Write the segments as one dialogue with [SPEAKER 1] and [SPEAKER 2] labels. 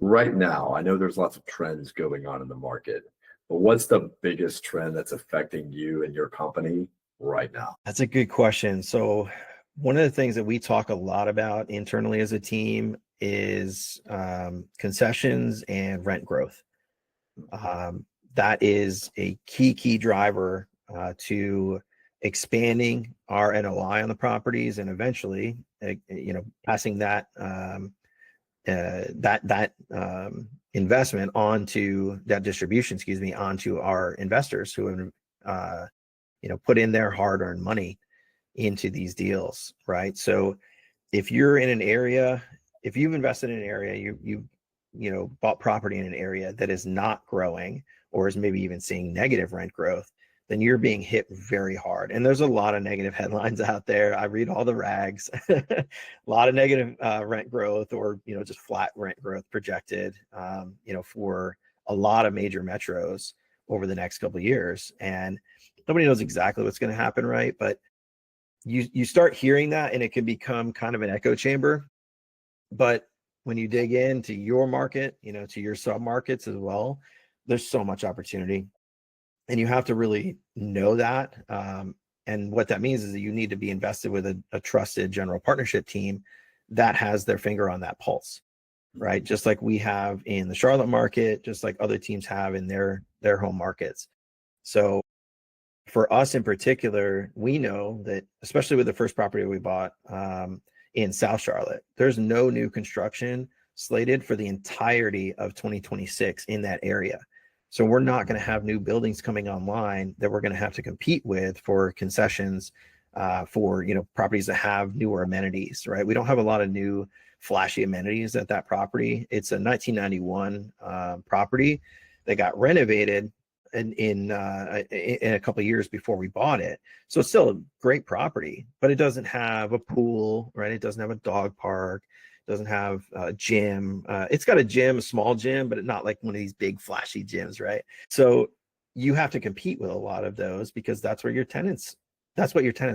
[SPEAKER 1] right now, I know there's lots of trends going on in the market, but what's the biggest trend that's affecting you and your company right now?
[SPEAKER 2] That's a good question. So one of the things that we talk a lot about internally as a team is concessions and rent growth. That is a key driver to expanding our NOI on the properties, and eventually, passing that investment onto that distribution, onto our investors who have put in their hard-earned money into these deals, right? So if you're in an area, if you've invested in an area, you bought property in an area that is not growing or is maybe even seeing negative rent growth, then you're being hit very hard. And there's a lot of negative headlines out there. I read all the rags, a lot of negative rent growth, or just flat rent growth projected, for a lot of major metros over the next couple of years. And nobody knows exactly what's going to happen, right? But you start hearing that, and it can become kind of an echo chamber. But when you dig into your market, to your sub markets as well, there's so much opportunity, and you have to really know that. And what that means is that you need to be invested with a trusted general partnership team that has their finger on that pulse, right? Just like we have in the Charlotte market, just like other teams have in their home markets. So for us in particular, we know that, especially with the first property we bought in South Charlotte, there's no new construction slated for the entirety of 2026 in that area. So we're not going to have new buildings coming online that we're going to have to compete with for concessions for properties that have newer amenities, right? We don't have a lot of new flashy amenities at that property. It's a 1991 property that got renovated in a couple of years before we bought it. So it's still a great property, but it doesn't have a pool, right? It doesn't have a dog park, doesn't have a gym. It's got a gym, a small gym, but not like one of these big flashy gyms, right? So you have to compete with a lot of those because that's what your tenants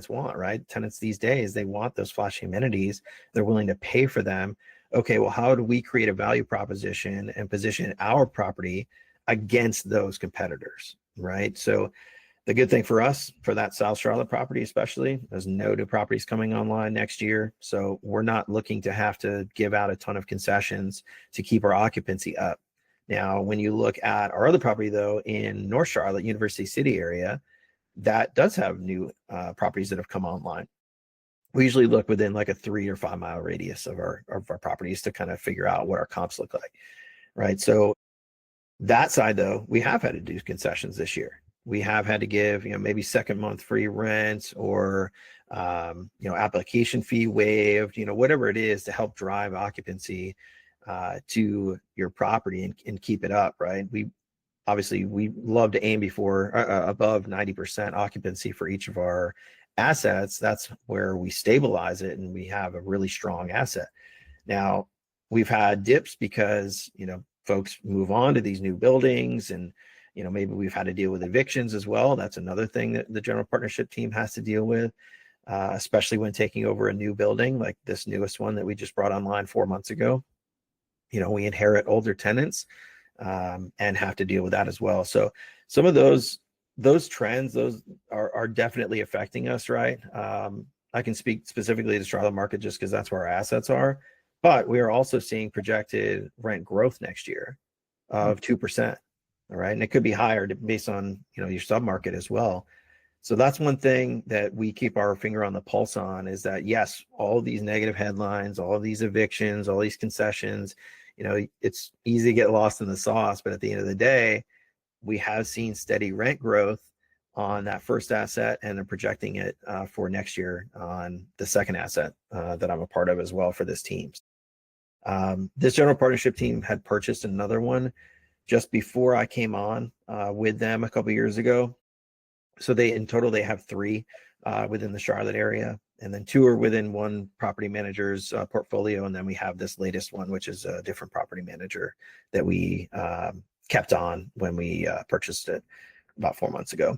[SPEAKER 2] want, right? Tenants these days, they want those flashy amenities. They're willing to pay for them. Okay, well, how do we create a value proposition and position our property against those competitors, right? So the good thing for us, for that South Charlotte property especially, there's no new properties coming online next year. So we're not looking to have to give out a ton of concessions to keep our occupancy up. Now, when you look at our other property, though, in North Charlotte, University City area, that does have new properties that have come online. We usually look within like a 3 or 5 mile radius of our properties to kind of figure out what our comps look like, right? So that side, though, we have had to do concessions this year. We have had to give, maybe second month free rent or, application fee waived, whatever it is to help drive occupancy to your property and keep it up, right? We love to aim above 90% occupancy for each of our assets. That's where we stabilize it and we have a really strong asset. Now, we've had dips because, folks move on to these new buildings, and maybe we've had to deal with evictions as well. That's another thing that the general partnership team has to deal with, especially when taking over a new building like this newest one that we just brought online 4 months ago. We inherit older tenants and have to deal with that as well. So some of those trends, those are definitely affecting us, right? I can speak specifically to the Charlotte market just because that's where our assets are. But we are also seeing projected rent growth next year of 2%. All right. And it could be higher based on, your submarket as well. So that's one thing that we keep our finger on the pulse on, is that, yes, all these negative headlines, all of these evictions, all these concessions, it's easy to get lost in the sauce. But at the end of the day, we have seen steady rent growth on that first asset, and they're projecting it for next year on the second asset that I'm a part of as well for this team. This general partnership team had purchased another one just before I came on with them a couple of years ago. So in total, they have 3 within the Charlotte area, and then 2 are within one property manager's portfolio. And then we have this latest one, which is a different property manager that we kept on when we purchased it about 4 months ago.